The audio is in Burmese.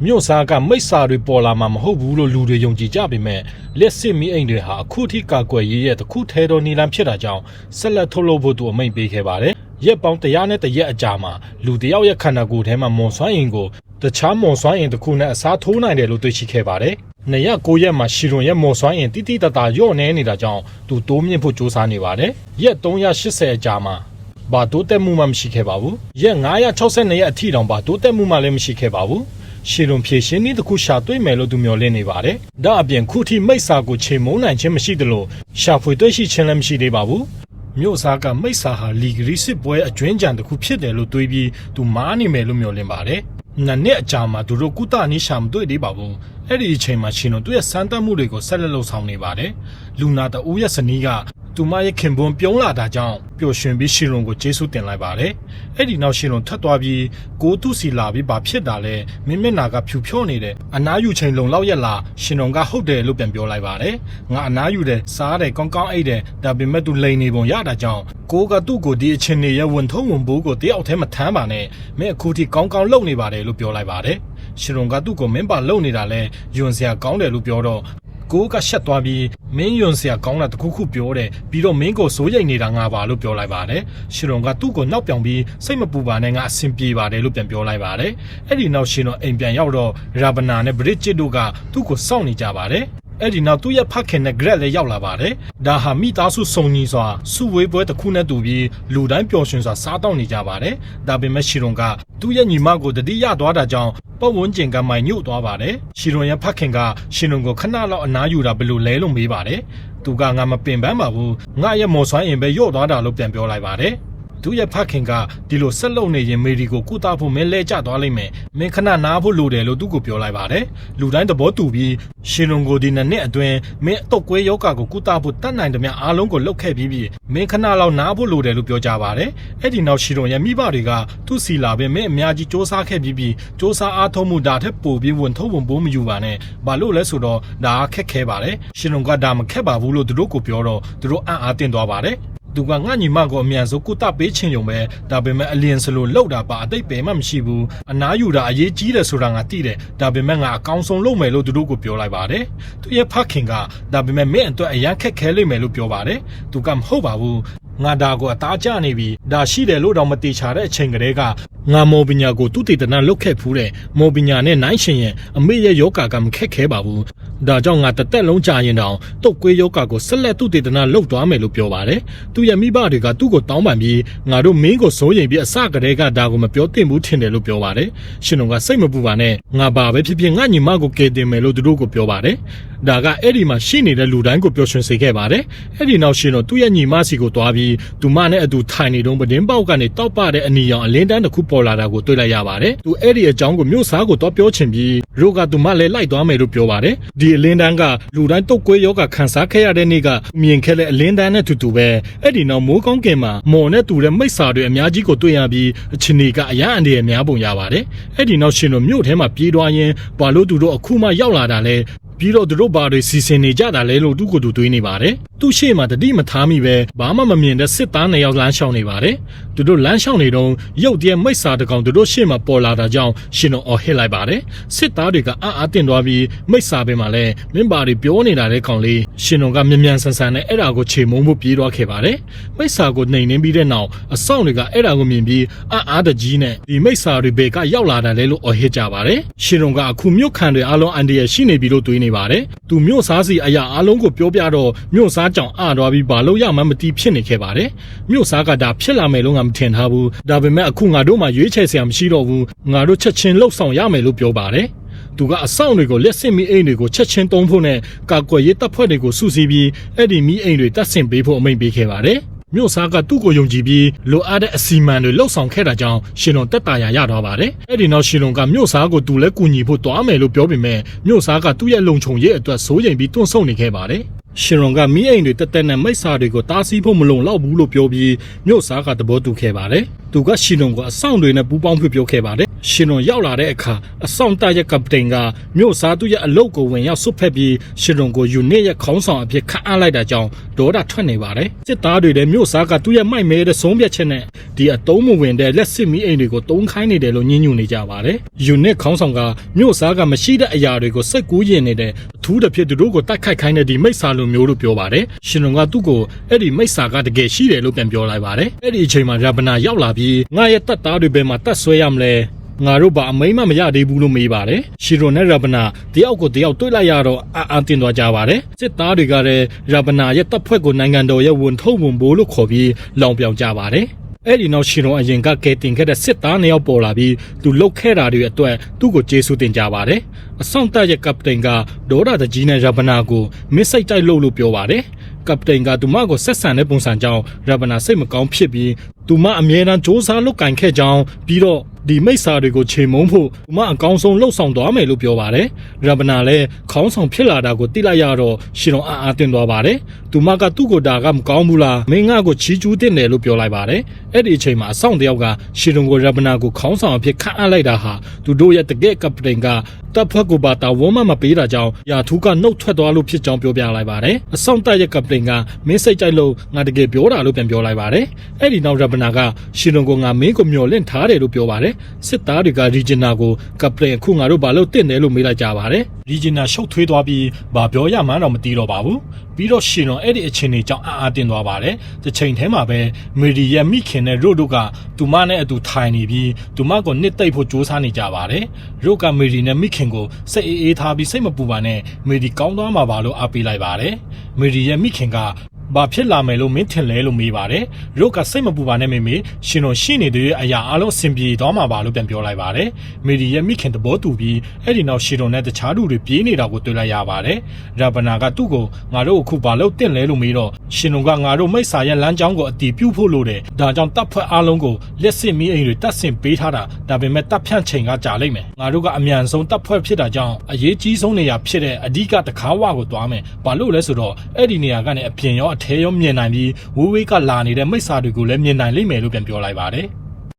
မြို့စားကမိတ်စာတွေပေါ်လာမှာမဟုတ်ဘူးလို့လူတွေယုံကြည်ကြပေမဲ့လက်စစ်မီးအိမ်တွေဟာအခုထိကာကွယ်ရေးရဲ့တစ်ခုထဲတော်နီလန်ဖြစ်တာကြောင့်ဆက်လက်ထုတ်လုပ်ဖို့သူအမိန့်ပေးခဲ့ပါတယ်။ရက်ပေါင်း100နဲ့တရက်အကြာမှာလူတယောက်ရဲ့ခန္ဓာကိုယ်ထဲမှာမွန်စွမ်းအင်ကိုတခြားမွန်စွမ်းအင်တစ်ခုနဲ့အစားထိုးနိုင်တယ်လို့တွေ့ရှိခဲ့ပါတယ်။နှစ်ရက်9ရက်မှာရှီရွန်ရဲ့မွန်စွမ်းအင်တိတိတတ်ရော့နေနေတာကြောင့်သူတိုးမြင့်ဖို့စ조사နေပါတယ်။ရက်380အကြာမှာဘာတိုးတက်မှုမှမရှိခဲ့ပါဘူး။ရက်962ရက်အထိတောင်ဘာတိုးတက်မှုမှလည်းမရှိခဲ့ပါဘူး။ရှီရွန်ဖြည့်ရှင်းနည်းတစ်ခုရှာတွေ့မယ်လို့သူမျှော်လင့်နေပါတယ်။ဒါအပြင်ခုထိမိတ်စာကိုချိန်မုံနိုင်ခြင်းမရှိသလိုရှာဖွေတွေ့ရှိခြင်းလည်းမရှိသေးပါဘူး။မြို့စားကမိတ်စာဟာလီဂရီစစ်ပွဲအကျွင်းကြံတစ်ခုဖြစ်တယ်လို့တွေးပြီးသူမားနေမယ်လို့မျှော်လင့်ပါတယ်။နှစ်အကြာမှာသူတို့ကုသနည်းရှာမတွေ့သေးပါဘူး။အဲ့ဒီအချိန်မှာရှင်တို့သူ့ရဲ့စမ်းသပ်မှုတွေကိုဆက်လက်လုပ်ဆောင်နေပါတယ်။လူနာတဦးရဲ့ဇနီးကသူမရဲ့ခင်ပွန်းပြုံးလာတာကြောင့်ပျော်ရွှင်ပြီးရှင်လွန်ကိုကျေးဇူးတင်လိုက်ပါတယ်။အဲ့ဒီနောက်ရှင်လွန်ထပ်သွားပြီးကိုသူစီလာပြီးဘာဖြစ်တာလဲမင်းမျက်နာကဖြူဖြော့နေတယ်။အနားယူချိန်လုံလောက်ရက်လာရှင်လွန်ကဟုတ်တယ်လို့ပြန်ပြောလိုက်ပါတယ်။ငါအနားယူတယ်စားတယ်ကောင်းကောင်းအိတ်တယ်ဒါပေမဲ့သူလိန်နေပုံရတာကြောင့်ကိုကသူ့ကိုဒီအချင်းနေရဲ့ဝန်ထုံးဝန်ပိုးကိုတယောက်တည်းမထမ်းပါနဲ့မင်းအခုထိကောင်းကောင်းလုပ်နေပါတယ်လို့ပြောလိုက်ပါတယ်။ရှင်လွန်ကသူ့ကိုမင်းပါလုပ်နေတာလဲယွန်စရာကောင်းတယ်လို့ပြောတော့ကိုကရှက်သွားပြီးမင်းယွန်စရာကောင်းတာတခုခုပြောတယ်ပြီးတော့မင်းကိုစိုးရိမ်နေတာငါပါလို့ပြောလိုက်ပါတယ်ရှင်တော်ကသူ့ကိုနောက်ပြောင်ပြီးစိတ်မပူပါနဲ့ငါအဆင်ပြေပါတယ်လို့ပြန်ပြောလိုက်ပါတယ်အဲ့ဒီနောက်ရှင်တော်အိမ်ပြန်ရောက်တော့ရာဗနာနဲ့ဘရစ်ဂျစ်တို့ကသူ့ကိုစောင့်နေကြပါတယ်အဲ့ဒီနောက်သူ့ရဲ့ဖခင်နဲ့ဂရက်လည်းရောက်လာပါတယ်ဒါဟာမိသားစုစုံညီစွာစုဝေးပွဲတစ်ခုနဲ့တူပြီးလူတိုင်းပျော်ရွှင်စွာစားတောက်နေကြပါတယ်ဒါပေမဲ့ရှင်တော်ကသူ့ရဲ့ညီမကိုတတိယသွားတာကြောင့်ပတ်ဝန်းကျင်ကမိုင်ညို့သွားပါတယ်ရှီရွန်ရဲ့ဖခင်ကရှင်လွန်ကိုခဏလောက်အနားယူတာဘယ်လိုလဲလို့မေးပါတယ်သူကငါမပင်ပန်းပါဘူးငါရဲ့မော်စွမ်းအင်ပဲညို့သွားတာလို့ပြန်ပြောလိုက်ပါတယ်သူရဲ့ဖခင်ကဒီလိုဆက်လုပ်နေရင်မေရီကိုကုသဖို့မင်းလဲကျသွားလိမ့်မယ်မင်းခဏနားဖို့လိုတယ်လို့သူ့ကိုပြောလိုက်ပါတယ်လူတိုင်းသဘောတူပြီးရှင်လွန်ကိုဒီနှစ်အတွင်းမင်းအတုတ်ကွေးယောဂါကိုကုသဖို့တတ်နိုင်သမျှအားလုံးကိုလုပ်ခဲ့ပြီးမင်းခဏလောက်နားဖို့လိုတယ်လို့ပြောကြပါတယ်အဲ့ဒီနောက်ရှင်လွန်ရဲ့မိဘတွေကသူ့စီလာပဲမင်းအများကြီးစ조사ခဲ့ပြီးစ조사အားထုတ်မှုဒါထက်ပိုပြီးဝန်ထုတ်ဝန်ပိုးမယူပါနဲ့ဘာလို့လဲဆိုတော့ဒါခက်ခဲပါတယ်ရှင်လွန်ကဒါမခက်ပါဘူးလို့သူတို့ကိုပြောတော့သူတို့အားတင်သွားပါတယ်သူကငါညီမကိုအမြန်ဆုံးကုသပေးချင်ုံပဲဒါပေမဲ့အလင်းစလို့လှုပ်တာပါအသိပဲမှမရှိဘူးအနားယူတာအရေးကြီးတယ်ဆိုတာငါသိတယ်ဒါပေမဲ့ငါအကောင်းဆုံးလုပ်မယ်လို့သူတို့ကိုပြောလိုက်ပါတယ်သူရဲ့ဖခင်ကဒါပေမဲ့မင်းအတွက်အရန်ခက်ခဲလိမ့်မယ်လို့ပြောပါတယ်သူကမဟုတ်ပါဘူးငါဒါကိုအသားကျနေပြီဒါရှိတယ်လို့တော့မတိချာတဲ့အချိန်ကလေးကငါမော်ပညာကိုသူတည်တနာလုတ်ခဲ့ဖူးတယ်မော်ပညာနဲ့နိုင်ရှင်ရဲ့အမေရဲ့ယောဂါကမခက်ခဲပါဘူးဒါကြောင့်ငါတသက်လုံးကြာရင်တောင်တုတ်ကွေးယောဂါကိုဆက်လက်သူတည်တနာလုတ်သွားမယ်လို့ပြောပါတယ်သူရဲ့မိဘတွေကသူ့ကိုတောင်းပန်ပြီးငါတို့မင်းကိုစိုးရိမ်ပြီးအစကတည်းကဒါကိုမပြောသင့်ဘူးထင်တယ်လို့ပြောပါတယ်ရှင်တော်ကစိတ်မပူပါနဲ့ငါဘာပဲဖြစ်ဖြစ်ငါညီမကိုကယ်တင်မယ်လို့သူတို့ကိုပြောပါတယ်ဒါကအဲ့ဒီမှာရှိနေတဲ့လူတိုင်းကိုပျော်ရွှင်စေခဲ့ပါတယ်အဲ့ဒီနောက်ရှင်တော်သူ့ရဲ့ညီမစီကိုတွားပြီးသူမနဲ့အတူထိုင်နေတုန်းပဒင်းပေါက်ကနေတောက်ပတဲ့အနီရောင်အလင်းတန်းတစ်ခုပေါ်လာတာကိုတွေ့လိုက်ရပါတယ်သူအဲ့ဒီအကြောင်းကိုမြို့စားကိုတော့ပြောချင်ပြီးရိုကသူမလည်းလိုက်သွားမယ်လို့ပြောပါတယ်ဒီအလင်းတန်းကလူတိုင်းတုတ်ကွေးယောဂခံစားခဲ့ရတဲ့နေ့ကမြင်ခဲ့တဲ့အလင်းတန်းနဲ့တူတူပဲအဲ့ဒီနောက်မိုးကောင်းကင်မှာမော်နဲ့တူတဲ့မိတ်စာတွေအများကြီးကိုတွေ့ရပြီးအချင်းတွေကအရန်အန်တွေအများပုံရပါတယ်အဲ့ဒီနောက်ရှင်တို့မြို့ထဲမှာပြေးသွားရင်ဘာလို့သူတို့အခုမှရောက်လာတာလဲပြီးတော့သူတို့ဘာတွေစီစဉ်နေကြတာလဲလို့သူ့ကိုယ်သူတွေးနေပါတယ်သူ့ရှေ့မှာတတိမထားမိပဲဘာမှမမြင်တဲ့စစ်သား2ယောက်လမ်းလျှောက်နေပါတယ်သူတို့လမ်းလျှောက်နေတော့ရုတ်တရက်မိတ်စာတကောင်သူတို့ရှေ့မှာပေါ်လာတာကြောင့်ရှင်တော်အော်ဟစ်လိုက်ပါတယ်စစ်သားတွေကအားတင်သွားပြီးမိတ်စာပဲမှာလဲမင်းဘာတွေပြောနေတာလဲကောင်လေးရှင်တော်ကမြန်မြန်ဆန်ဆန်နဲ့အဲ့ဒါကိုခြေမုံဖို့ပြေးသွားခဲ့ပါတယ်မိတ်စာကိုနှိမ်နှင်းပြီးတဲ့နောက်အဆောင်တွေကအဲ့ဒါကိုမြင်ပြီးအားတကြီးနဲ့ဒီမိတ်စာတွေဘက်ကရောက်လာတာလဲလို့အော်ဟစ်ကြပါတယ်ရှင်တော်ကအခုမြို့ခံတွေအားလုံးအန်ဒီရရှိနေပြီလို့တွေးနေပါတယ်သူမြို့စားစီအရာအားလုံးကိုပြောပြတော့မြို့စားကြောင်အားသွားပြီးဘာလို့ရမှမသိဖြစ်နေခဲ့ပါတယ်မြို့စားကဒါဖြစ်လာမယ်လို့ငါမထင်ထားဘူးဒါပေမဲ့အခုငါတို့မှရွေးချယ်စရာမရှိတော့ဘူးငါတို့ချက်ချင်းလှုပ်ဆောင်ရမယ်လို့ပြောပါတယ်သူကအဆောင်တွေကိုလက်ဆင့်မီအိမ်တွေကိုချက်ချင်းတုံးဖို့နဲ့ကာကွယ်ရေးတပ်ဖွဲ့တွေကိုစုစည်းပြီးအဲ့ဒီမီအိမ်တွေတပ်ဆင်ပေးဖို့အမိန့်ပေးခဲ့ပါတယ်မြို့စားကသူ့ကိုယုံကြည်ပြီးလိုအပ်တဲ့အစီအမံတွေလှုပ်ဆောင်ခဲ့တာကြောင့်ရှင်လွန်တက်တာရသွားပါတယ်။အဲ့ဒီနောက်ရှင်လွန်ကမြို့စားကိုသူလည်းကူညီဖို့တွားမယ်လို့ပြောပေမဲ့မြို့စားကသူ့ရဲ့လုံခြုံရေးအတွက်စိုးရိမ်ပြီးတွန့်ဆုတ်နေခဲ့ပါတယ်။ရှင်လွန်ကမိအိမ်တွေတက်တက်နဲ့မိတ်စာတွေကိုတားဆီးဖို့မလုံလောက်ဘူးလို့ပြောပြီးမြို့စားကသဘောတူခဲ့ပါတယ်။ သူကရှင်တော်ကိုအဆောင်တွေနဲ့ပူးပေါင်းပြောခဲ့ပါတယ်ရှင်တော်ရောက်လာတဲ့အခါအဆောင်တပ်ရဲ့ကပတိန်ကမြို့စားသူရဲ့အလုတ်ကိုဝင်ရောက်ဆွတ်ဖက်ပြီးရှင်တော်ကိုယူနစ်ရဲ့ခေါင်းဆောင်အဖြစ်ခန့်အပ်လိုက်တာကြောင့်ဒေါသထွက်နေပါတယ်စစ်သားတွေလည်းမြို့စားကသူ့ရဲ့မိုက်မဲတဲ့ဆုံးဖြတ်ချက်နဲ့ဒီအတုံးမဝင်တဲ့လက်စစ်မီးအိမ်တွေကိုတုံးခိုင်းနေတယ်လို့ညှဉ်းညူနေကြပါတယ်ယူနစ်ခေါင်းဆောင်ကမြို့စားကမရှိတဲ့အရာတွေကိုစိတ်ကူးယဉ်နေတဲ့အထူးတစ်ဖြစ်သူတို့ကိုတိုက်ခိုက်ခိုင်းတဲ့ဒီမိစ္ဆာလိုမျိုးလို့ပြောပါတယ်ရှင်တော်ကသူ့ကိုအဲ့ဒီမိစ္ဆာကတကယ်ရှိတယ်လို့ပြန်ပြောလိုက်ပါတယ်အဲ့ဒီအချိန်မှာရဗနာရောက်လာပြီးငါရဲ့တပ်သားတွေဘယ်မှာတပ်ဆွဲရမလဲငါတို့ဘာအမိမ့်မရသေးဘူးလို့မေးပါတယ်ရှီရိုနဲ့ရဗနာတယောက်ကိုတယောက်တွေ့လိုက်ရတော့အာတင်သွားကြပါတယ်စစ်သားတွေကလည်းရဗနာရဲ့တပ်ဖွဲ့ကိုနိုင်ငံတော်ရဲ့ဝန်ထုပ်ဝန်ဘိုးလို့ခေါ်ပြီးလောင်ပြောင်ကြပါတယ်အဲ့ဒီနောက်ရှီရိုအရင်ကကဲတင်ခဲ့တဲ့စစ်သားနှစ်ယောက်ပေါ်လာပြီးသူလုတ်ခဲ့တာတွေအတွက်သူ့ကိုကျေးဇူးတင်ကြပါတယ်အဆောင်တပ်ရဲ့ကပတိန်ကဒေါ်ဒါတကြီးနဲ့ရဗနာကိုမစ်စိတ်တိုက်လို့ပြောပါတယ်ကပတိန်ကသူမကိုဆက်ဆံတဲ့ပုံစံကြောင့်ရဗနာစိတ်မကောင်းဖြစ်ပြီးသူမအမြဲတမ်းစ조사လုပ်ကင်ခဲ့ကြောင်းပြီးတော့ဒီမိစ္ဆာတွေကိုချိန်မုံဖို့သူမအကောင်းဆုံးလှုပ်ဆောင်သွားမယ်လို့ပြောပါတယ်ရဗနာလည်းခေါင်းဆောင်ဖြစ်လာတာကိုသိလိုက်ရတော့ရှင်တော်အားတင်သွားပါတယ်သူမကသူ့ကိုဒါကမကောင်းဘူးလားမင်းငါ့ကိုချီးကျူးတင်တယ်လို့ပြောလိုက်ပါတယ်အဲ့ဒီအချိန်မှာအဆောင်တယောက်ကရှင်တော်ကိုရဗနာကိုခေါင်းဆောင်အဖြစ်ခန့်အပ်လိုက်တာဟာသူတို့ရဲ့တကယ်ကပတိန်ကတပ်ဖွဲ့ကိုပါတာဝန်းမပေးတာကြောင့်ရာထူးကနှုတ်ထွက်သွားလို့ဖြစ်ကြောင်းပြောပြလိုက်ပါတယ်အဆောင်တပ်ရဲ့ကပတိန်ကမင်းစိတ်ကြိုက်လို့ငါတကယ်ပြောတာလို့ပြန်ပြောလိုက်ပါတယ်အဲ့ဒီနောက်ရဗနာကရှင်တော်ကိုငါမင်းကိုမျှော်လင့်ထားတယ်လို့ပြောပါတယ်စစ်သားတွေကရီဂျင်နာကိုကပလင်အခုငါတို့ဘာလို့တင့်တယ်လို့မေးလိုက်ကြပါတယ်ရီဂျင်နာရှုပ်ထွေးသွားပြီးဘာပြောရမှန်းတော့မသိတော့ပါဘူးပြီးတော့ရှင်တော်အဲ့ဒီအချိန်တွေကြောင့်အာတင်သွားပါတယ်တစ်ချိန်တည်းမှာပဲမေရီရဲ့မိခင်နဲ့ရို့တို့ကသူမနဲ့အတူထိုင်နေပြီးသူမကိုနစ်သိပ်ဖို့ကြိုးစားနေကြပါတယ်ရို့ကမေရီနဲ့မိခင်ကိုစိတ်အေးထားပြီးစိတ်မပူပါနဲ့မေရီကောင်းသွားမှာပါလို့အားပေးလိုက်ပါတယ်မေရီရဲ့မိခင်ကဘာဖြစ်လာမယ်လို့မင်းထင်လဲလို့မေးပါတယ်။ရို့ကစိတ်မပူပါနဲ့မေရှင်တော်ရှိနေတဲ့အရာအလုံးအဆင်ပြေသွားမှာပါလို့ပြန်ပြောလိုက်ပါတယ်။မေရီရဲ့မိခင်တဘောတူပြီးအဲ့ဒီနောက်ရှင်တော်နဲ့တခြားလူတွေပြေးနေတာကိုတွေ့လိုက်ရပါတယ်။ရာဗနာကသူ့ကိုငါတို့အခုဘာလို့တင့်လဲလို့မေးတော့ရှင်တော်ကငါတို့မိစ္ဆာရဲ့လမ်းကြောင်းကိုအတီးပြုတ်ဖို့လို့တယ်။ဒါကြောင့်တပ်ဖွဲ့အားလုံးကိုလက်စစ်မီးအိမ်တွေတပ်ဆင်ပေးထားတာဒါပေမဲ့တပ်ဖြန့်ချိန်ကကြာလိမ့်မယ်။ငါတို့ကအမြန်ဆုံးတပ်ဖွဲ့ဖြစ်တာကြောင့်အရေးကြီးဆုံးနေရာဖြစ်တဲ့အဓိကတကားဝကိုသွားမယ်။ဘာလို့လဲဆိုတော့အဲ့ဒီနေရာကနေအပြင်ရောအထဲရောမြင်နိုင်ပြီးဝေးဝေးကလာနေတဲ့မိစ္ဆာတွေကိုလည်းမြင်နိုင်လိမ့်မယ်လို့ပြန်ပြောလိုက်ပါတယ်။